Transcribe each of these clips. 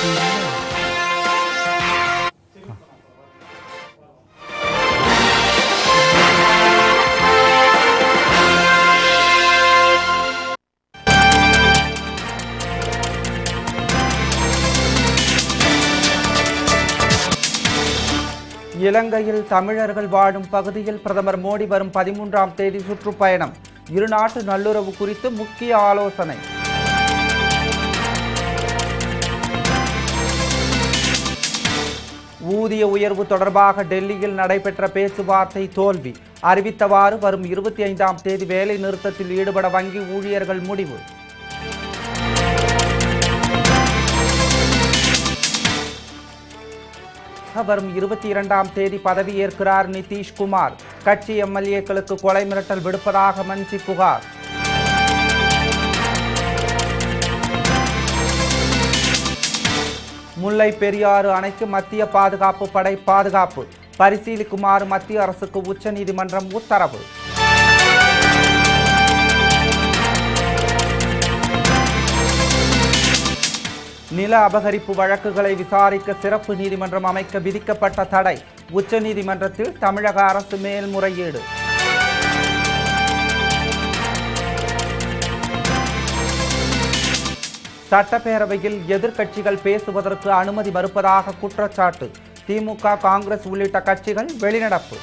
இலங்கையில் தமிழர்கள் வாழும் பகுதியில் பிரதமர் மோடி வரும் 13ஆம் தேதி சுற்றுப்பயணம். இருநாட்டு நல்லுறவு குறித்து முக்கிய ஆலோசனை. ஊதிய உயர்வு தொடர்பாக டெல்லியில் நடைபெற்ற பேச்சுவார்த்தை தோல்வி. அறிவித்தவாறு வரும் 25ஆம் தேதி வேலை நிறுத்தத்தில் ஈடுபட வங்கி ஊழியர்கள் முடிவு. வரும் 22ஆம் தேதி பதவியேற்கிறார் நிதிஷ்குமார். கட்சி எம்எல்ஏக்களுக்கு கொலை மிரட்டல் விடுப்பதாக மஞ்சி புகார். முல்லை பெரியாறு அணைக்கு மத்திய பாதுகாப்பு படை பாதுகாப்பு பரிசீலிக்குமாறு மத்திய அரசுக்கு உச்சநீதிமன்றம் உத்தரவு. நில அபகரிப்பு வழக்குகளை விசாரிக்க சிறப்பு நீதிமன்றம் அமைக்க விதிக்கப்பட்ட தடை. உச்சநீதிமன்றத்தில் தமிழக அரசு மேல்முறையீடு. சட்டப்பேரவையில் எதிர்க்கட்சிகள் பேசுவதற்கு அனுமதி மறுப்பதாக குற்றச்சாட்டு. திமுக, காங்கிரஸ் உள்ளிட்ட கட்சிகள் வெளிநடப்பு.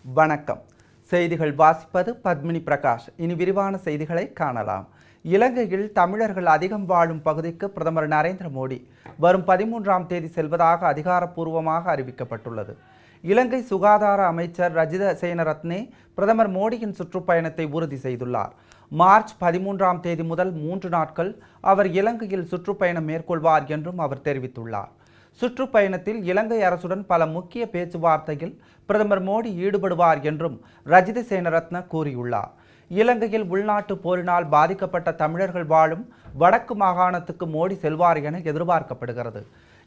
வணக்கம். செய்திகள் வாசிப்பது பத்மினி பிரகாஷ். இனி விரிவான செய்திகளை காணலாம். இலங்கையில் தமிழர்கள் அதிகம் வாழும் பகுதிக்கு பிரதமர் நரேந்திர மோடி வரும் 13ஆம் தேதி செல்வதாக அதிகாரப்பூர்வமாக அறிவிக்கப்பட்டுள்ளது. இலங்கை சுகாதார அமைச்சர் ரஜித சேனரத்னே பிரதமர் மோடியின் சுற்றுப்பயணத்தை உறுதி செய்துள்ளார். மார்ச் 13ஆம் தேதி முதல் 3 நாட்கள் அவர் இலங்கையில் சுற்றுப்பயணம் மேற்கொள்வார் என்றும் அவர் தெரிவித்துள்ளார். சுற்றுப்பயணத்தில் இலங்கை அரசுடன் பல முக்கிய பேச்சுவார்த்தையில் பிரதமர் மோடி ஈடுபடுவார் என்றும் ரஜித சேனரத்ன கூறியுள்ளார். இலங்கையில் உள்நாட்டு போரினால் பாதிக்கப்பட்ட தமிழர்கள் வாழும் வடக்கு மாகாணத்துக்கு மோடி செல்வார் என எதிர்பார்க்கப்படுகிறது.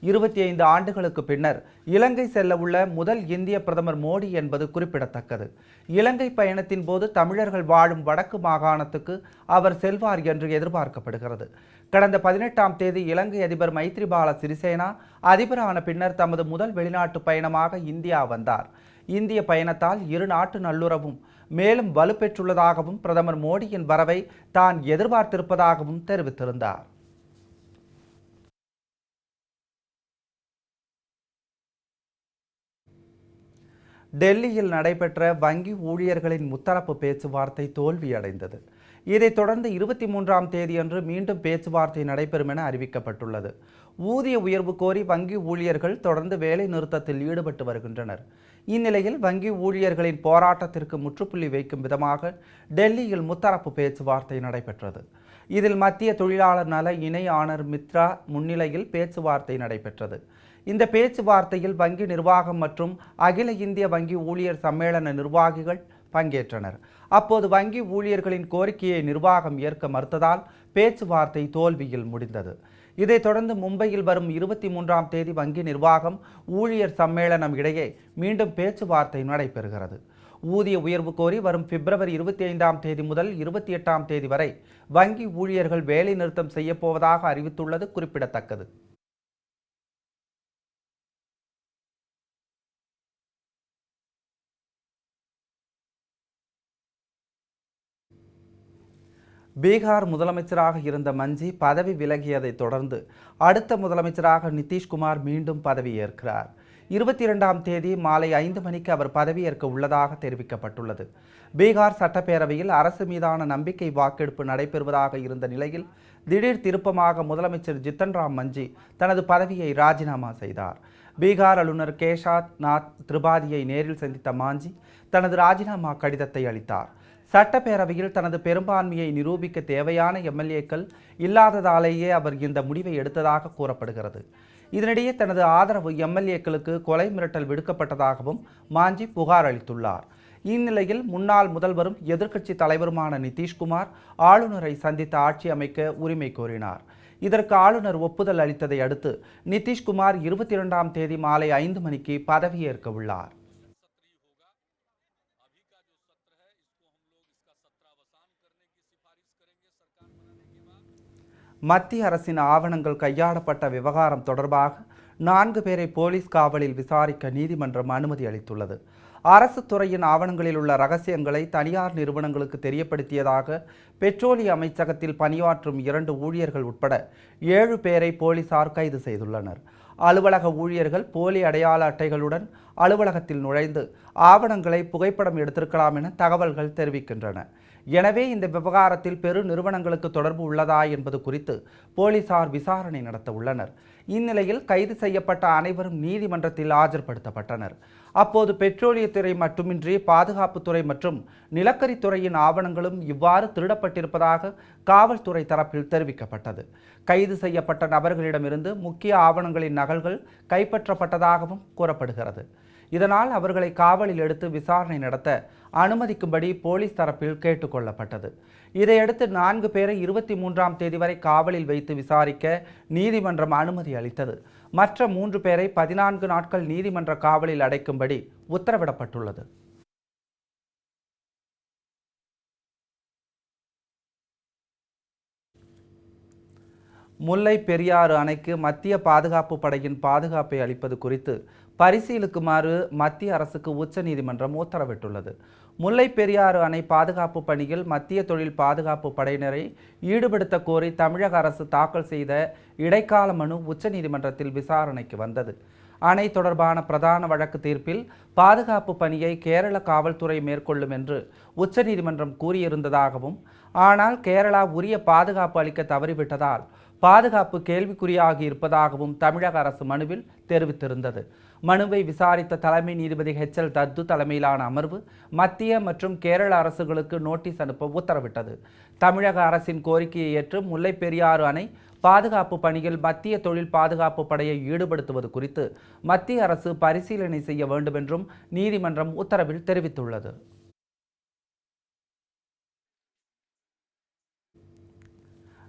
25 ஆண்டுகளுக்கு பின்னர் இலங்கை செல்ல உள்ள முதல் இந்திய பிரதமர் மோடி என்பது குறிப்பிடத்தக்கது. இலங்கை பயணத்தின் போது தமிழர்கள் வாழும் வடக்கு மாகாணத்துக்கு அவர் செல்வார் என்று எதிர்பார்க்கப்படுகிறது. கடந்த 18ஆம் தேதி இலங்கை அதிபர் மைத்ரிபால சிறிசேனா அதிபரான பின்னர் தமது முதல் வெளிநாட்டு பயணமாக இந்தியா வந்தார். இந்திய பயணத்தால் இரு நாட்டு நல்லுறவும் மேலும் வலுப்பெற்றுள்ளதாகவும் பிரதமர் மோடியின் வரவை தான் எதிர்பார்த்திருப்பதாகவும் தெரிவித்திருந்தார். டெல்லியில் நடைபெற்ற வங்கி ஊழியர்களின் முத்தரப்பு பேச்சுவார்த்தை தோல்வியடைந்தது. இதைத் தொடர்ந்து 23ஆம் தேதியன்று மீண்டும் பேச்சுவார்த்தை நடைபெறும் என அறிவிக்கப்பட்டுள்ளது. ஊதிய உயர்வு கோரி வங்கி ஊழியர்கள் தொடர்ந்து வேலை நிறுத்தத்தில் ஈடுபட்டு வருகின்றனர். இந்நிலையில் வங்கி ஊழியர்களின் போராட்டத்திற்கு முற்றுப்புள்ளி வைக்கும் விதமாக டெல்லியில் முத்தரப்பு பேச்சுவார்த்தை நடைபெற்றது. இதில் மத்திய தொழிலாளர் நல இணை ஆணையர் மித்ரா முன்னிலையில் பேச்சுவார்த்தை நடைபெற்றது. இந்த பேச்சுவார்த்தையில் வங்கி நிர்வாகம் மற்றும் அகில இந்திய வங்கி ஊழியர் சம்மேளன நிர்வாகிகள் பங்கேற்றனர். அப்போது வங்கி ஊழியர்களின் கோரிக்கையை நிர்வாகம் ஏற்க மறுத்ததால் பேச்சுவார்த்தை தோல்வியில் முடிந்தது. இதைத் தொடர்ந்து மும்பையில் வரும் 23ஆம் தேதி வங்கி நிர்வாகம் ஊழியர் சம்மேளனம் இடையே மீண்டும் பேச்சுவார்த்தை நடைபெறுகிறது. ஊதிய உயர்வு கோரி வரும் பிப்ரவரி 25ஆம் தேதி முதல் 28ஆம் தேதி வரை வங்கி ஊழியர்கள் வேலை நிறுத்தம் செய்யப்போவதாக அறிவித்துள்ளது குறிப்பிடத்தக்கது. பீகார் முதலமைச்சராக இருந்த மஞ்சி பதவி விலகியதைத் தொடர்ந்து அடுத்த முதலமைச்சராக நிதிஷ்குமார் மீண்டும் பதவியேற்கிறார். 22ஆம் தேதி மாலை 5 மணிக்கு அவர் பதவியேற்க உள்ளதாக தெரிவிக்கப்பட்டுள்ளது. பீகார் சட்டப்பேரவையில் அரசு மீதான நம்பிக்கை வாக்கெடுப்பு நடைபெறுவதாக இருந்த நிலையில் திடீர் திருப்பமாக முதலமைச்சர் ஜித்தன் ராம் மஞ்சி தனது பதவியை ராஜினாமா செய்தார். பீகார் ஆளுநர் கேஷாத் நாத் திரிபாதியை நேரில் சந்தித்த மாஞ்சி தனது ராஜினாமா கடிதத்தை அளித்தார். சட்டப்பேரவையில் தனது பெரும்பான்மையை நிரூபிக்க தேவையான எம்எல்ஏக்கள் இல்லாததாலேயே அவர் இந்த முடிவை எடுத்ததாக கூறப்படுகிறது. இதனிடையே தனது ஆதரவு எம்எல்ஏக்களுக்கு கொலை மிரட்டல் விடுக்கப்பட்டதாகவும் மாஞ்சி புகார் அளித்துள்ளார். இந்நிலையில் முன்னாள் முதல்வரும் எதிர்க்கட்சி தலைவருமான நிதிஷ்குமார் ஆளுநரை சந்தித்து ஆட்சி அமைக்க உரிமை கோரினார். இதற்கு ஆளுநர் ஒப்புதல் அளித்ததை அடுத்து நிதிஷ்குமார் 22ஆம் தேதி மாலை 5 மணிக்கு பதவியேற்க உள்ளார். மத்திய அரசின் ஆவணங்கள் கையாளப்பட்ட விவகாரம் தொடர்பாக 4 பேரை போலீஸ் காவலில் விசாரிக்க நீதிமன்றம் அனுமதி அளித்துள்ளது. அரசு துறையின் ஆவணங்களில் உள்ள ரகசியங்களை தனியார் நிறுவனங்களுக்கு தெரியப்படுத்தியதாக பெட்ரோலிய அமைச்சகத்தில் பணியாற்றும் 2 ஊழியர்கள் உட்பட 7 பேரை போலீசார் கைது செய்துள்ளனர். அலுவலக ஊழியர்கள் போலி அடையாள அட்டைகளுடன் அலுவலகத்தில் நுழைந்து ஆவணங்களை புகைப்படம் எடுத்திருக்கலாம் என தகவல்கள் தெரிவிக்கின்றன. எனவே இந்த விவகாரத்தில் பெரு நிறுவனங்களுக்கு தொடர்பு உள்ளதா என்பது குறித்து போலீசார் விசாரணை நடத்த உள்ளனர். இந்நிலையில் கைது செய்யப்பட்ட அனைவரும் நீதிமன்றத்தில் ஆஜர்படுத்தப்பட்டனர். அப்போது பெட்ரோலியத்துறை மட்டுமின்றி பாதுகாப்புத்துறை மற்றும் நிலக்கரித்துறையின் ஆவணங்களும் இவ்வாறு திருடப்பட்டிருப்பதாக காவல்துறை தரப்பில் தெரிவிக்கப்பட்டது. கைது செய்யப்பட்ட நபர்களிடமிருந்து முக்கிய ஆவணங்களின் நகல்கள் கைப்பற்றப்பட்டதாகவும் கூறப்படுகிறது. இதனால் அவர்களை காவலில் எடுத்து விசாரணை நடத்த அனுமதிக்கும்படி போலீஸ் தரப்பில் கேட்டுக்கொள்ளப்பட்டது. இதையடுத்து 4 பேரை 23ஆம் தேதி வரை காவலில் வைத்து விசாரிக்க நீதிமன்றம் அனுமதி அளித்தது. மற்ற 3 பேரை 14 நாட்கள் நீதிமன்ற காவலில் அடைக்கும்படி உத்தரவிடப்பட்டுள்ளது. முல்லை பெரியாறு அணைக்கு மத்திய பாதுகாப்பு படையின் பாதுகாப்பை அளிப்பது குறித்து பரிசீலிக்குமாறு மத்திய அரசுக்கு உச்சநீதிமன்றம் உத்தரவிட்டுள்ளது. முல்லை பெரியாறு அணை பாதுகாப்பு பணியில் மத்திய தொழில் பாதுகாப்பு படையினரை ஈடுபடுத்த கோரி தமிழக அரசு தாக்கல் செய்த இடைக்கால மனு உச்சநீதிமன்றத்தில் விசாரணைக்கு வந்தது. அணை தொடர்பான பிரதான வழக்கு தீர்ப்பில் பாதுகாப்பு பணியை கேரள காவல்துறை மேற்கொள்ளும் என்று உச்சநீதிமன்றம் கூறியிருந்ததாகவும், ஆனால் கேரளா உரிய பாதுகாப்பு அளிக்க தவறிவிட்டதால் பாதுகாப்பு கேள்விக்குறியாகி இருப்பதாகவும் தமிழக அரசு மனுவில் தெரிவித்திருந்தது. மனுவை விசாரித்த தலைமை நீதிபதி HL தத்து தலைமையிலான அமர்வு மத்திய மற்றும் கேரள அரசுகளுக்கு நோட்டீஸ் அனுப்ப உத்தரவிட்டது. தமிழக அரசின் கோரிக்கையை ஏற்று முல்லை பெரியாறு அணை பாதுகாப்பு பணியில் மத்திய தொழில் பாதுகாப்பு படையை ஈடுபடுத்துவது குறித்து மத்திய அரசு பரிசீலனை செய்ய வேண்டும் என்றும் நீதிமன்றம் உத்தரவில் தெரிவித்துள்ளது.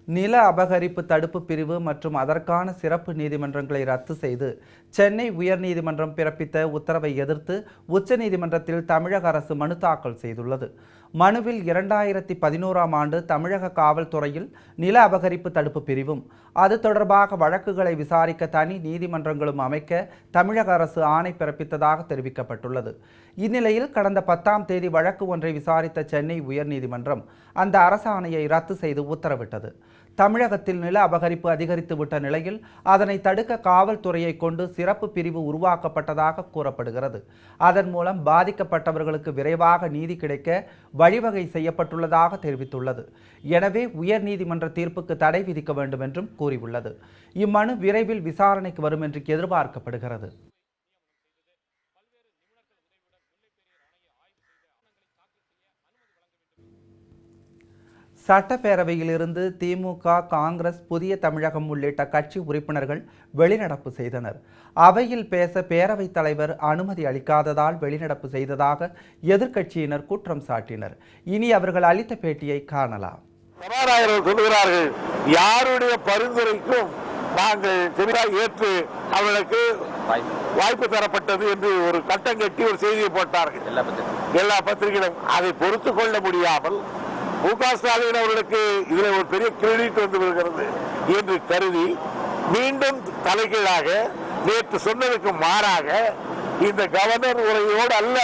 நில அபகரிப்பு தடுப்பு பிரிவு மற்றும் அதற்கான சிறப்பு நீதிமன்றங்களை ரத்து செய்து சென்னை உயர்நீதிமன்றம் பிறப்பித்த உத்தரவை எதிர்த்து உச்சநீதிமன்றத்தில் தமிழக அரசு மனு தாக்கல் செய்துள்ளது. மனுவில் 2011ஆம் ஆண்டு தமிழக காவல்துறையில் நில அபகரிப்பு தடுப்பு பிரிவும் அது தொடர்பாக வழக்குகளை விசாரிக்க தனி நீதிமன்றங்களும் அமைக்க தமிழக அரசு ஆணை பிறப்பித்ததாக தெரிவிக்கப்பட்டுள்ளது. இந்நிலையில் கடந்த 10ஆம் தேதி வழக்கு ஒன்றை விசாரித்த சென்னை உயர்நீதிமன்றம் அந்த அரசாணையை ரத்து செய்து உத்தரவிட்டது. தமிழகத்தில் நில அபகரிப்பு அதிகரித்து விட்ட நிலையில் அதனை தடுக்க காவல்துறையை கொண்டு சிறப்பு பிரிவு உருவாக்கப்பட்டதாக கூறப்படுகிறது. அதன் மூலம் பாதிக்கப்பட்டவர்களுக்கு விரைவாக நீதி கிடைக்க வழிவகை செய்யப்பட்டுள்ளதாக தெரிவித்துள்ளது. எனவே உயர்நீதிமன்ற தீர்ப்புக்கு தடை விதிக்க வேண்டும் என்றும் கூறியுள்ளது. இம்மனு விரைவில் விசாரணைக்கு வரும் என்று எதிர்பார்க்கப்படுகிறது. சட்டப்பேரவையிலிருந்து திமுக, காங்கிரஸ், புதிய தமிழகம் உள்ளிட்ட கட்சி உறுப்பினர்கள் வெளிநடப்பு செய்தனர். அவையில் பேச பேரவைத் தலைவர் அனுமதி அளிக்காததால் வெளிநடப்பு செய்ததாக எதிர்க்கட்சியினர் குற்றம் சாட்டினர். இனி அவர்கள் அளித்த பேட்டியை காணலாம். சபாநாயகர் சொல்லுகிறார்கள், யாருடைய பரிந்துரைக்கும் நாங்கள் சரியாக ஏற்று அவர்களுக்கு வாய்ப்பு தரப்பட்டது என்று ஒரு கட்டம் கட்டி ஒரு செய்தியை போட்டார்கள். எல்லா பத்திரிகைகளும் அதை பொறுத்து கொள்ள முடியாமல் மு.க. ஸ்டாலின் அவர்களுக்கு இதில் ஒரு பெரிய கிரெடிட் வந்து வருகிறது என்று கருதி மீண்டும் தலைகீழாக நேற்று சொன்னதுக்கு மாறாக இந்த கவர்னர் உரையோடு அல்ல,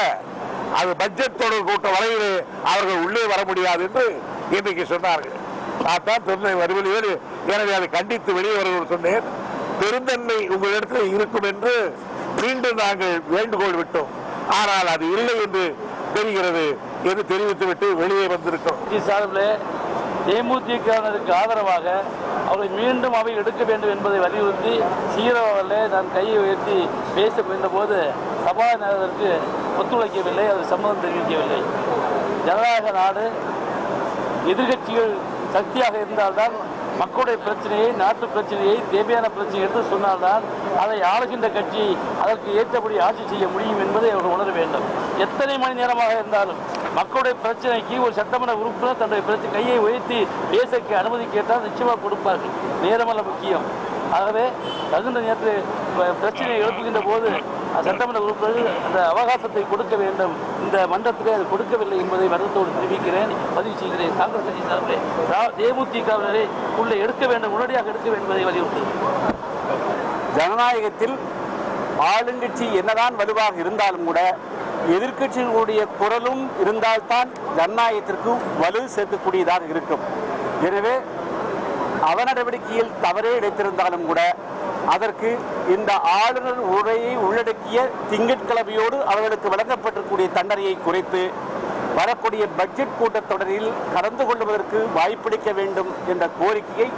அது பட்ஜெட் தொடர் கூட்ட வரையிலே அவர்கள் உள்ளே வர முடியாது என்று இன்றைக்கு சொன்னார்கள். நான் தான் சொன்னேன் வருவதில், எனவே அதை கண்டித்து வெளியே வருவது சொன்னேன். பெருந்தன்மை உங்களிடத்தில் இருக்கும் என்று மீண்டும் நாங்கள் வேண்டுகோள் விட்டோம். ஆனால் அது இல்லை என்று தெரிகிறது என்று தெரிவித்துவிட்டு வெளியே வந்திருக்கிறோம். சார்பில் தேமுதிகவினருக்கு ஆதரவாக அவரை மீண்டும் அவை எடுக்க வேண்டும் என்பதை வலியுறுத்தி சீரவர்களில் நான் கையை உயர்த்தி பேச முயன்றபோது சபாநாயகருக்கு ஒத்துழைக்கவில்லை, அது சம்மதம் தெரிவிக்கவில்லை. ஜனநாயக நாடு, எதிர்கட்சிகள் சக்தியாக இருந்தால்தான் மக்களுடைய பிரச்சனையை, நாட்டு பிரச்சனையை, தேவையான பிரச்சனையை எடுத்து சொன்னால்தான் அதை ஆளுகின்ற கட்சி அதற்கு ஏற்றபடி ஆட்சி செய்ய முடியும் என்பதை அவர்கள் உணர வேண்டும். எத்தனை மணி நேரமாக இருந்தாலும் மக்களுடைய பிரச்சனைக்கு ஒரு சட்டமன்ற உறுப்பினர் தன்னுடைய கையை உயர்த்தி பேசக்கு அனுமதி கேட்டால் நிச்சயமாக கொடுப்பார்கள். நேரமல்ல முக்கியம். ஆகவே தகுந்த நேரத்தில் பிரச்சனையை எழுப்புகின்ற போது சட்டமன்ற உறுப்பினர்கள் அந்த அவகாசத்தை கொடுக்க வேண்டும். இந்த மன்றத்திலே அது கொடுக்கவில்லை என்பதை வருத்தத்தோடு தெரிவிக்கிறேன், பதிவு செய்கிறேன். காங்கிரஸ் கட்சி சார்பில் தேமுதிகவினரை உள்ளே எடுக்க வேண்டும், உடனடியாக எடுக்க வேண்டும் என்பதை வலியுறுத்துகிறேன். ஜனநாயகத்தில் ஆளுங்கட்சி என்னதான் வலுவாக இருந்தாலும் கூட எதிர்க்கட்சிகளுடைய குரலும் இருந்தால்தான் ஜனநாயகத்திற்கு வலு சேர்க்கக்கூடியதாக இருக்கும். எனவே அவ நடவடிக்கையில் தவறே இடைத்திருந்தாலும் கூட அதற்கு இந்த ஆளுநர் உரையை உள்ளடக்கிய திங்கட்கிழமையோடு அவர்களுக்கு வழங்கப்பட்டிருக்கூடிய தண்டனையை குறைத்து வரக்கூடிய பட்ஜெட் கூட்டத்தொடரில் கலந்து கொள்வதற்கு வாய்ப்பளிக்க வேண்டும் என்ற கோரிக்கையை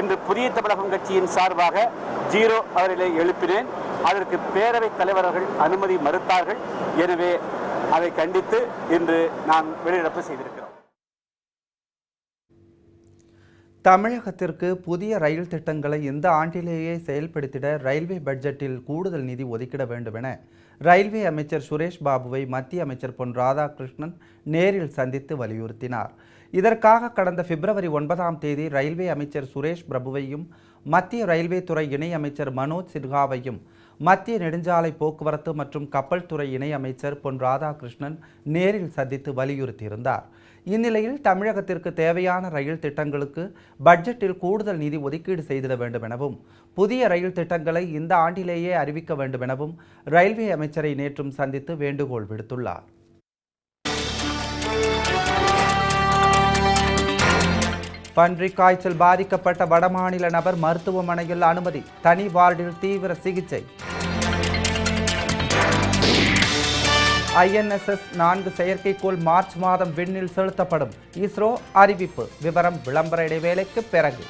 இன்று புதிய தமிழகம் கட்சியின் சார்பாக ஜீரோ அவர்களை எழுப்பினேன். அதற்கு பேரவைத் தலைவர்கள் அனுமதி மறுத்தார்கள். எனவே அதை கண்டித்து இன்று நான் வெளிநடப்பு செய்திருக்கிறோம். தமிழகத்திற்கு புதிய ரயில் திட்டங்களை இந்த ஆண்டிலேயே செயல்படுத்திட ரயில்வே பட்ஜெட்டில் கூடுதல் நிதி ஒதுக்கிட வேண்டும் என ரயில்வே அமைச்சர் சுரேஷ் பாபுவை மத்திய அமைச்சர் பொன் ராதாகிருஷ்ணன் நேரில் சந்தித்து வலியுறுத்தினார். இதற்காக கடந்த பிப்ரவரி 9ஆம் தேதி ரயில்வே அமைச்சர் சுரேஷ் பிரபுவையும் மத்திய ரயில்வே துறை இணை அமைச்சர் மனோஜ் சின்ஹாவையும் மத்திய நெடுஞ்சாலை போக்குவரத்து மற்றும் கப்பல் துறை இணை அமைச்சர் பொன் ராதாகிருஷ்ணன் நேரில் சந்தித்து வலியுறுத்தியிருந்தார். இந்நிலையில் தமிழகத்திற்கு தேவையான ரயில் திட்டங்களுக்கு பட்ஜெட்டில் கூடுதல் நிதி ஒதுக்கீடு செய்திட வேண்டும் எனவும் புதிய ரயில் திட்டங்களை இந்த ஆண்டிலேயே அறிவிக்க வேண்டும் எனவும் ரயில்வே அமைச்சரை நேற்றும் சந்தித்து வேண்டுகோள் விடுத்துள்ளார். பன்றிக் காய்ச்சல் பாதிக்கப்பட்ட வடமாநில நபர் மருத்துவமனையில் அனுமதி, தனி வார்டில் தீவிர சிகிச்சை. INSS 4 செயற்கைக்கோள் மார்ச் மாதம் விண்ணில் செலுத்தப்படும், இஸ்ரோ அறிவிப்பு. விவரம் விளம்பர இடைவேளைக்கு பிறகு.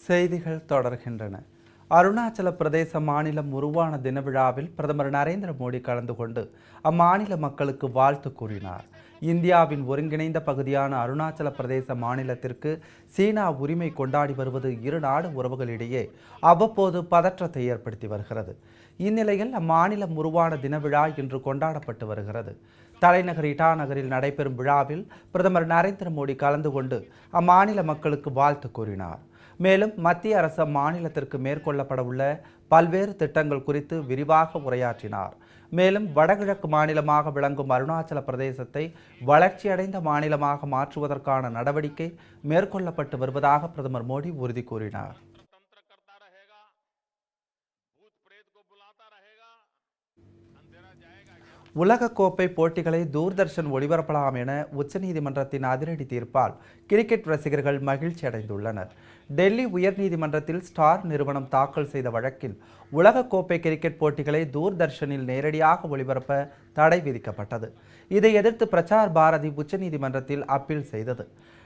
செய்திகள் தொடர்கின்றன. அருணாச்சல பிரதேச மாநிலம் உருவான தின விழாவில் பிரதமர் நரேந்திர மோடி கலந்து கொண்டு அம்மாநில மக்களுக்கு வாழ்த்து கூறினார். இந்தியாவின் ஒருங்கிணைந்த பகுதியான அருணாச்சல பிரதேச மாநிலத்திற்கு சீனா உரிமை கொண்டாடி வருவது இரு நாடு உறவுகளிடையே அவ்வப்போது பதற்றத்தை ஏற்படுத்தி வருகிறது. இந்நிலையில் அம்மாநிலம் உருவான தின விழா இன்று கொண்டாடப்பட்டு வருகிறது. தலைநகர் இட்டாநகரில் நடைபெறும் விழாவில் பிரதமர் நரேந்திர மோடி கலந்து கொண்டு அம்மாநில மக்களுக்கு வாழ்த்து கூறினார். மேலும் மத்திய அரசு மாநிலத்திற்கு மேற்கொள்ளப்பட உள்ள பல்வேறு திட்டங்கள் குறித்து விரிவாக உரையாற்றினார். மேலும் வடகிழக்கு மாநிலமாக விளங்கும் அருணாச்சல பிரதேசத்தை வளர்ச்சியடைந்த மாநிலமாக மாற்றுவதற்கான நடவடிக்கை மேற்கொள்ளப்பட்டு வருவதாக பிரதமர் மோடி உறுதி கூறினார். உலகக்கோப்பை போட்டிகளை தூர்தர்ஷன் ஒளிபரப்பலாம் என உச்சநீதிமன்றத்தின் அதிரடி தீர்ப்பால் கிரிக்கெட் ரசிகர்கள் மகிழ்ச்சி அடைந்துள்ளனர். டெல்லி உயர்நீதிமன்றத்தில் ஸ்டார் நிறுவனம் தாக்கல் செய்த வழக்கில் உலகக்கோப்பை கிரிக்கெட் போட்டிகளை தூர்தர்ஷனில் நேரடியாக ஒளிபரப்ப தடை விதிக்கப்பட்டது. இதை எதிர்த்து பிரசார் பாரதி உச்சநீதிமன்றத்தில் அப்பீல் செய்தது.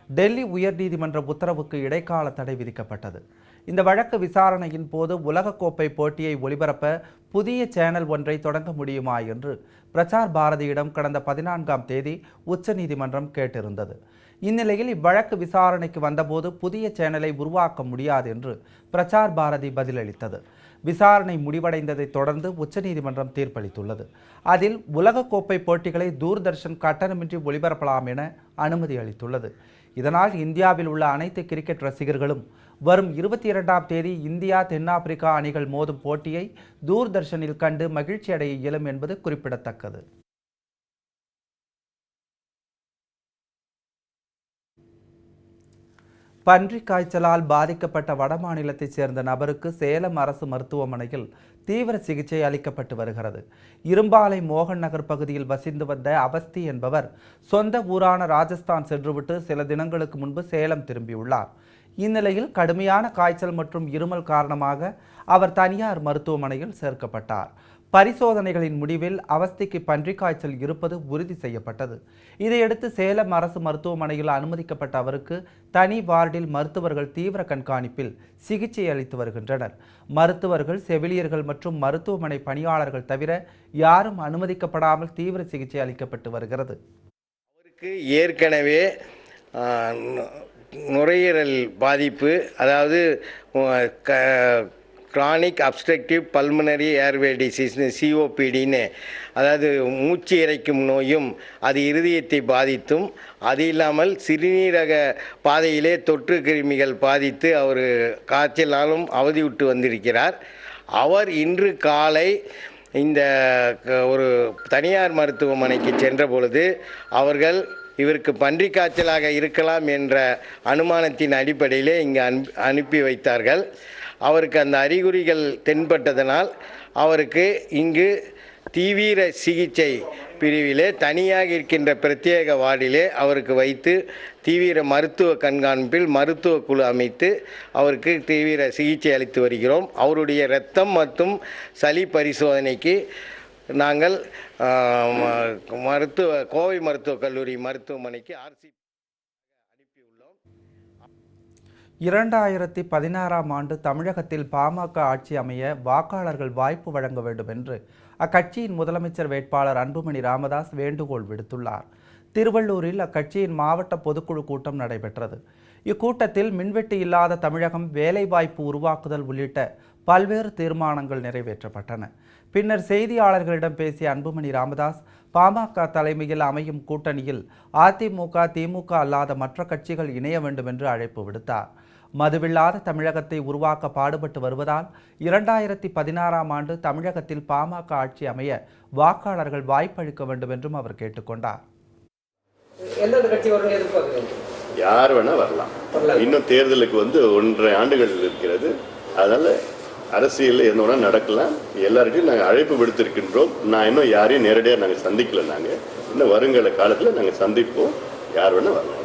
டெல்லி உயர்நீதிமன்ற உத்தரவுக்கு இடைக்கால தடை விதிக்கப்பட்டது. இந்த வழக்கு விசாரணையின் போது உலகக்கோப்பை போட்டியை ஒளிபரப்ப புதிய சேனல் ஒன்றை தொடங்க முடியுமா என்று பிரசார் பாரதியிடம் கடந்த 14ஆம் தேதி உச்சநீதிமன்றம் கேட்டிருந்தது. இந்நிலையில் இவ்வழக்கு விசாரணைக்கு வந்தபோது புதிய சேனலை உருவாக்க முடியாது என்று பிரசார் பாரதி பதிலளித்தது. விசாரணை முடிவடைந்ததை தொடர்ந்து உச்சநீதிமன்றம் தீர்ப்பளித்துள்ளது. அதில் உலகக்கோப்பை போட்டிகளை தூர்தர்ஷன் கட்டணமின்றி ஒளிபரப்பலாம் என அனுமதி அளித்துள்ளது. இதனால் இந்தியாவில் உள்ள அனைத்து கிரிக்கெட் ரசிகர்களும் வரும் 22ஆம் தேதி இந்தியா தென்னாப்பிரிக்கா அணிகள் மோதும் போட்டியை தூர்தர்ஷனில் கண்டு மகிழ்ச்சி அடைய இயலும் என்பது குறிப்பிடத்தக்கது. பன்றிக் காய்ச்சலால் பாதிக்கப்பட்ட வடமாநிலத்தைச் சேர்ந்த நபருக்கு சேலம் அரசு மருத்துவமனையில் தீவிர சிகிச்சை அளிக்கப்பட்டு வருகிறது. இரும்பாலை மோகன் நகர் பகுதியில் வசித்து வந்த அவஸ்தி என்பவர் சொந்த ஊரான ராஜஸ்தான் சென்றுவிட்டு சில தினங்களுக்கு முன்பு சேலம் திரும்பியுள்ளார். இந்நிலையில் கடுமையான காய்ச்சல் மற்றும் இருமல் காரணமாக அவர் தனியார் மருத்துவமனையில் சேர்க்கப்பட்டார். பரிசோதனைகளின் முடிவில் அவஸ்தைக்கு பன்றிக் காய்ச்சல் இருப்பது உறுதி செய்யப்பட்டது. இதையடுத்து சேலம் அரசு மருத்துவமனையில் அனுமதிக்கப்பட்ட அவருக்கு தனி வார்டில் மருத்துவர்கள் தீவிர கண்காணிப்பில் சிகிச்சை அளித்து வருகின்றனர். மருத்துவர்கள், செவிலியர்கள் மற்றும் மருத்துவமனை பணியாளர்கள் தவிர யாரும் அனுமதிக்கப்படாமல் தீவிர சிகிச்சை அளிக்கப்பட்டு வருகிறது. அவருக்கு ஏற்கனவே நுரையீரல் பாதிப்பு, அதாவது கிரானிக் அப்ஸ்ட்ரக்டிவ் பல்மனரி ஏர்வே டிசீஸ்னு சிஓபிடின்னு, அதாவது மூச்சு இறைக்கும் நோயும் அது இருதயத்தை பாதித்தும், அது இல்லாமல் சிறுநீரக பாதையிலே தொற்று கிருமிகள் பாதித்து அவர் காய்ச்சலாலும் அவதியுற்று வந்திருக்கிறார். அவர் இன்று காலை இந்த ஒரு தனியார் மருத்துவமனைக்கு சென்ற பொழுது அவர்கள் இவருக்கு பன்றிக் காய்ச்சலாக இருக்கலாம் என்ற அனுமானத்தின் அடிப்படையிலே இங்கு அனுப்பி வைத்தார்கள். அவருக்கு அந்த அறிகுறிகள் தென்பட்டதனால் அவருக்கு இங்கு தீவிர சிகிச்சை பிரிவிலே தனியாக இருக்கின்ற பிரத்யேக வார்டிலே அவருக்கு வைத்து தீவிர மருத்துவ கண்காணிப்பில் மருத்துவ குழு அமைத்து அவருக்கு தீவிர சிகிச்சை அளித்து வருகிறோம். அவருடைய இரத்தம் மற்றும் சளி பரிசோதனைக்கு நாங்கள் கோவை மருத்துவக் கல்லூரி மருத்துவமனைக்கு RCP அனுப்பியுள்ளோம். 2016ஆம் ஆண்டு தமிழகத்தில் பாமக ஆட்சி அமைய வாக்காளர்கள் வாய்ப்பு வழங்க வேண்டும் என்று அக்கட்சியின் முதலமைச்சர் வேட்பாளர் அன்புமணி ராமதாஸ் வேண்டுகோள் விடுத்துள்ளார். திருவள்ளூரில் அக்கட்சியின் மாவட்ட பொதுக்குழு கூட்டம் நடைபெற்றது. இக்கூட்டத்தில் மின்வெட்டு இல்லாத தமிழகம், வேலைவாய்ப்பு உருவாக்குதல் உள்ளிட்ட பல்வேறு தீர்மானங்கள் நிறைவேற்றப்பட்டன. பின்னர் செய்தியாளர்களிடம் பேசிய அன்புமணி ராமதாஸ், பாமக தலைமையில் அமையும் கூட்டணியில் அதிமுக, திமுக அல்லாத மற்ற கட்சிகள் இணைய வேண்டும் என்று அழைப்பு விடுத்தார். மதுவில்லாத தமிழகத்தை உருவாக்க பாடுபட்டு வருவதால் 2016ஆம் ஆண்டு தமிழகத்தில் பாமக ஆட்சி அமைய வாக்காளர்கள் வாய்ப்பளிக்க வேண்டும் என்றும் அவர் கேட்டுக்கொண்டார். யார் வேணா வரலாம். இன்னும் தேர்தலுக்கு 1.5 ஆண்டுகள் இருக்கிறது. அதனால அரசியலில் என்ன வேணா நடக்கலாம். எல்லார்கிட்டையும் நாங்கள் அழைப்பு விடுத்திருக்கின்றோம். நான் இன்னும் யாரையும் நேரடியாக நாங்கள் சந்திக்கல. நாங்கள் இன்னும் வருங்கால காலத்தில் நாங்கள் சந்திப்போம். யார் வேணா வரலாம்.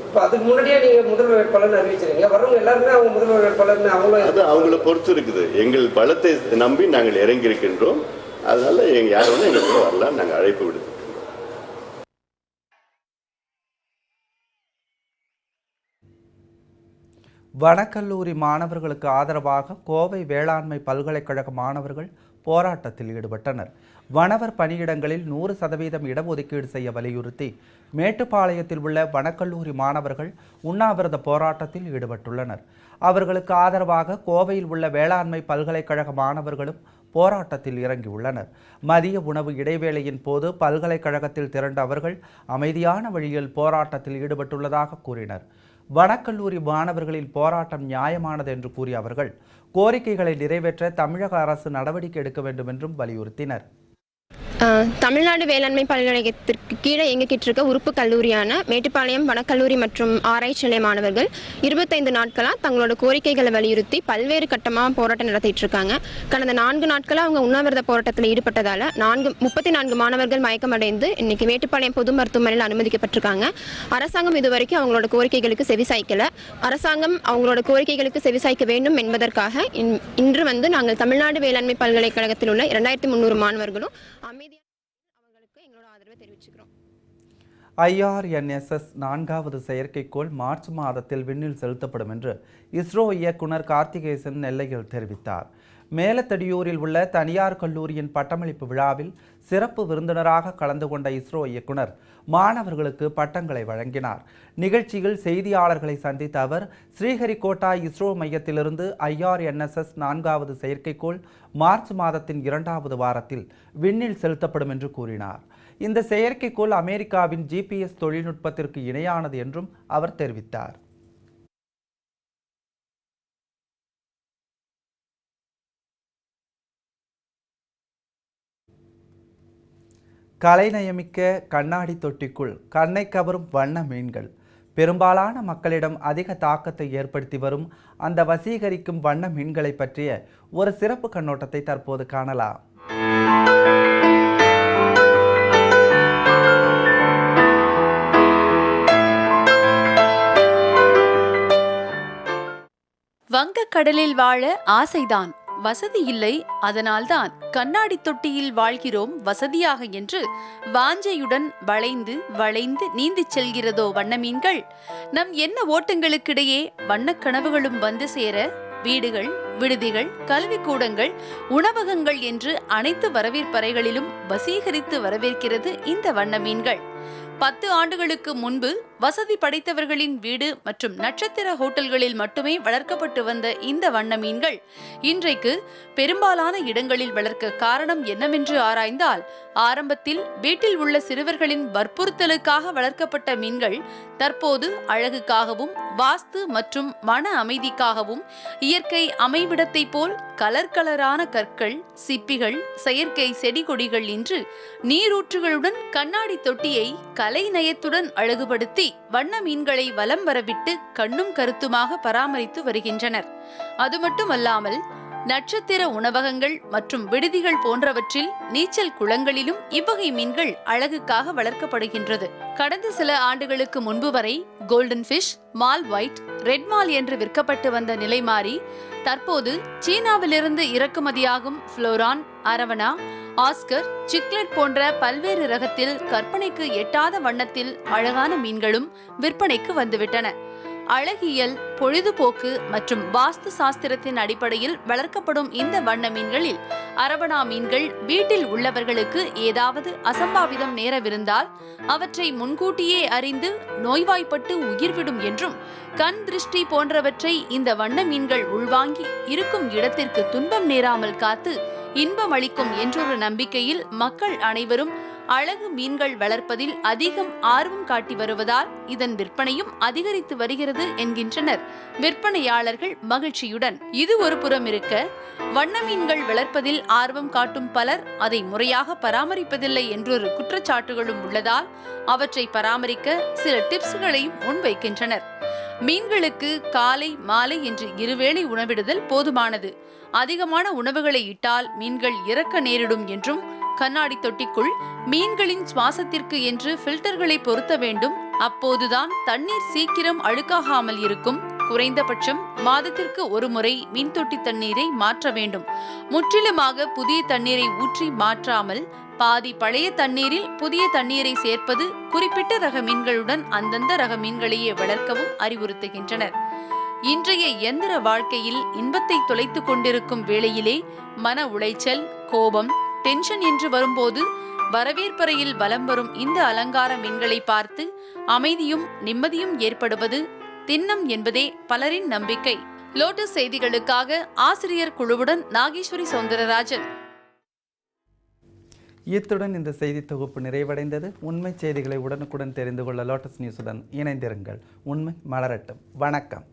இப்போ அதுக்கு முன்னாடியே நீங்கள் முதல்வர் வேட்பாளர்னு அறிவிச்சிருக்கீங்க. வரவங்க எல்லாருமே அவங்க முதல்வர் வேட்பாளர்னு அது அவங்கள பொறுத்து இருக்குது. எங்கள் பலத்தை நம்பி நாங்கள் இறங்கி இருக்கின்றோம். அதனால யார் வேணா எங்களுக்கு வரலாம். நாங்கள் அழைப்பு விடுத்து. வனக்கல்லூரி மாணவர்களுக்கு ஆதரவாக கோவை வேளாண்மை பல்கலைக்கழக மாணவர்கள் போராட்டத்தில் ஈடுபட்டனர். வனவர் பணியிடங்களில் 100% இடஒதுக்கீடு செய்ய வலியுறுத்தி மேட்டுப்பாளையத்தில் உள்ள வனக்கல்லூரி மாணவர்கள் உண்ணாவிரத போராட்டத்தில் ஈடுபட்டுள்ளனர். அவர்களுக்கு ஆதரவாக கோவையில் உள்ள வேளாண்மை பல்கலைக்கழக மாணவர்களும் போராட்டத்தில் இறங்கியுள்ளனர். மதிய உணவு இடைவேளையின் போது பல்கலைக்கழகத்தில் திரண்ட அவர்கள் அமைதியான வழியில் போராட்டத்தில் ஈடுபட்டுள்ளதாக கூறினர். வனக்கல்லூரி மாணவர்களின் போராட்டம் நியாயமானது என்று கூறிய அவர்கள் கோரிக்கைகளை நிறைவேற்ற தமிழக அரசு நடவடிக்கை எடுக்க வேண்டும் என்றும் வலியுறுத்தினர். தமிழ்நாடு வேளாண்மை பல்கலைக்கழகத்திற்கு கீழே இயங்கிக்கிட்டு இருக்க உறுப்பு கல்லூரியான மேட்டுப்பாளையம் வனக்கல்லூரி மற்றும் ஆராய்ச்சி நிலைய மாணவர்கள் 25 நாட்களாக தங்களோட கோரிக்கைகளை வலியுறுத்தி பல்வேறு கட்டமாக போராட்டம் நடத்திட்டு இருக்காங்க. கடந்த 4 நாட்களாக அவங்க உண்ணாவிரத போராட்டத்தில் ஈடுபட்டதால் 34 மாணவர்கள் மயக்கமடைந்து இன்னைக்கு மேட்டுப்பாளையம் பொது மருத்துவமனையில் அனுமதிக்கப்பட்டிருக்காங்க. அரசாங்கம் இதுவரைக்கும் அவங்களோட கோரிக்கைகளுக்கு செவிசாய்க்கல. அரசாங்கம் அவங்களோட கோரிக்கைகளுக்கு செவிசாய்க்க வேண்டும் என்பதற்காக இன்று நாங்கள் தமிழ்நாடு வேளாண்மை பல்கலைக்கழகத்தில் உள்ள 2300 மாணவர்களும் அவங்களுக்கு எங்களோட ஆதரவை தெரிவிச்சுக்கிறோம். IRNSS 4வது செயற்கைக்கோள் மார்ச் மாதத்தில் விண்ணில் செலுத்தப்படும் என்று இஸ்ரோ இயக்குனர் கார்த்திகேசன் நெல்லையில் தெரிவித்தார். மேலத்தடியூரில் உள்ள தனியார் கல்லூரியின் பட்டமளிப்பு விழாவில் சிறப்பு விருந்தினராக கலந்து கொண்ட இஸ்ரோ இயக்குனர் மாணவர்களுக்கு பட்டங்களை வழங்கினார். நிகழ்ச்சியில் செய்தியாளர்களை சந்தித்த அவர், ஸ்ரீஹரிகோட்டா இஸ்ரோ மையத்திலிருந்து IRNSS 4வது செயற்கைக்கோள் மார்ச் மாதத்தின் 2வது வாரத்தில் விண்ணில் செலுத்தப்படும் என்று கூறினார். இந்த செயற்கைக்கோள் அமெரிக்காவின் GPS தொழில்நுட்பத்திற்கு இணையானது என்றும் அவர் தெரிவித்தார். கலைநயமிக்க கண்ணாடி தொட்டிக்குள் கண்ணை கவரும் வண்ண மீன்கள் பெரும்பாலான மக்களிடம் அதிக தாக்கத்தை ஏற்படுத்தி வரும் அந்த வசீகரிக்கும் வண்ண மீன்களை பற்றிய ஒரு சிறப்பு கண்ணோட்டத்தை தற்போது காணலாம். வங்கக்கடலில் வாழ ஆசைதான், வசதி இல்லை, அதனால்தான் கண்ணாடி தொட்டியில் வாழ்கிறோம் வசதியாக என்று வாஞ்சையுடன் வளைந்து வளைந்து நீந்திச் செல்கிறதோ வண்ண மீன்கள். நம் என்ன ஓட்டங்களுக்கிடையே வண்ணக் கனவுகளும் வந்து சேர வீடுகள், விடுதிகள், கல்விக்கூடங்கள், உணவகங்கள் என்று அனைத்து வரவேற்பறைகளிலும் வசீகரித்து வரவேற்கிறது இந்த வண்ண மீன்கள். 10 ஆண்டுகளுக்கு முன்பு வசதி படைத்தவர்களின் வீடு மற்றும் நட்சத்திர ஹோட்டல்களில் மட்டுமே வளர்க்கப்பட்டு வந்த இந்த வண்ண மீன்கள் இன்றைக்கு பெரும்பாலான இடங்களில் வளர்க்க காரணம் என்னவென்று ஆராய்ந்தால், ஆரம்பத்தில் வீட்டில் உள்ள சிறுவர்களின் வற்புறுத்தலுக்காக வளர்க்கப்பட்ட மீன்கள் தற்போது அழகுக்காகவும் வாஸ்து மற்றும் மன அமைதிக்காகவும் இயற்கை அமைவிடத்தை போல் கலரான கற்கள், சிப்பிகள், செயற்கை செடி கொடிகள் இன்று நீரூற்றுகளுடன் கண்ணாடி தொட்டியை கலை நயத்துடன் அழகுபடுத்தி வண்ண மீன்களை வலம் வரவிட்டு கண்ணும் கருத்துமாக பராமரித்து வருகின்றனர். அது மட்டுமல்லாமல் நட்சத்திர உணவகங்கள் மற்றும் விடுதிகள் போன்றவற்றில் நீச்சல் குளங்களிலும் இவ்வகை மீன்கள் அழகுக்காக வளர்க்கப்படுகின்றது. கடந்த சில ஆண்டுகளுக்கு முன்பு வரை golden fish, mall white, red mall என்று விற்கப்பட்டு வந்த நிலை மாறி தற்போது சீனாவிலிருந்து இறக்குமதியாகும் புளோரான், அரவணா, ஆஸ்கர், சிக்லெட் போன்ற பல்வேறு ரகத்தில் கற்பனைக்கு எட்டாத வண்ணத்தில் அழகான மீன்களும் விற்பனைக்கு வந்துவிட்டன. அழகியல், பொழுதுபோக்கு மற்றும் வாஸ்து சாஸ்திரத்தின் அடிப்படையில் வளர்க்கப்படும் இந்த வண்ண மீன்களில் அரவணா மீன்கள் வீட்டில் உள்ளவர்களுக்கு ஏதாவது அசம்பாவிதம் நேரவிருந்தால் அவற்றை முன்கூட்டியே அறிந்து நோய்வாய்ப்பட்டு உயிர்விடும் என்றும், கண் திருஷ்டி போன்றவற்றை இந்த வண்ண மீன்கள் உள்வாங்கி இருக்கும் இடத்திற்கு துன்பம் நேராமல் காத்து இன்பம் அளிக்கும் என்றொரு நம்பிக்கையில் மக்கள் அனைவரும் அழகு மீன்கள் வளர்ப்பதில் அதிகம் ஆர்வம் காட்டி வருவதால் இதன் விற்பனையும் அதிகரித்து வருகிறது என்கின்றனர் விற்பனையாளர்கள் மகிழ்ச்சியுடன். இது ஒரு புறம் இருக்க, வண்ண மீன்கள் வளர்ப்பதில் ஆர்வம் காட்டும் பலர் அதை முறையாக பராமரிப்பதில்லை என்றொரு குற்றச்சாட்டுகளும் உள்ளதால் அவற்றை பராமரிக்க சில டிப்ஸ்களையும் முன்வைக்கின்றனர். மீன்களுக்கு காலை, மாலை என்று இருவேளை உணவிடுதல் போதுமானது. அதிகமான உணவுகளை இட்டால் மீன்கள் இறக்க நேரிடும் என்றும், கண்ணாடி தொட்டிக்குள் மீன்களின் சுவாசத்திற்கு என்று ஃபில்டர்களை பொருத்த வேண்டும். அப்போதுதான் தண்ணீர் சீக்கிரம் அழுக்காகாமல் இருக்கும். குறைந்தபட்சம் மாதத்திற்கு ஒரு முறை மீன் தொட்டி தண்ணீரை மாற்ற வேண்டும். முற்றிலுமாக புதிய தண்ணீரை ஊற்றி மாற்றாமல் பாதி பழைய தண்ணீரில் புதிய தண்ணீரை சேர்ப்பது குறிப்பிட்ட ரக மீன்களுடன் அந்தந்த ரக மீன்களையே வளர்க்கவும் அறிவுறுத்துகின்றனர். இன்றைய இயந்திர வாழ்க்கையில் இன்பத்தை தொலைத்துக் கொண்டிருக்கும் வேளையிலே மன உளைச்சல், கோபம், டென்ஷன் என்று வரும்போது வரவேற்பறையில் வலம் வரும் இந்த அலங்கார மீன்களை பார்த்து அமைதியும் நிம்மதியும் ஏற்படுவது திண்ணம் என்பதே பலரின் நம்பிக்கை. லோட்டஸ் செய்திகளுக்காக ஆசிரியர் குழுவுடன் நாகேஸ்வரி சௌந்தரராஜன். இத்துடன் இந்த செய்தி தொகுப்பு நிறைவடைந்தது. உண்மை செய்திகளை உடனுக்குடன் தெரிந்து கொள்ள லோட்டஸ் நியூஸுடன் இணைந்திருங்கள். உண்மை மலரட்டும். வணக்கம்.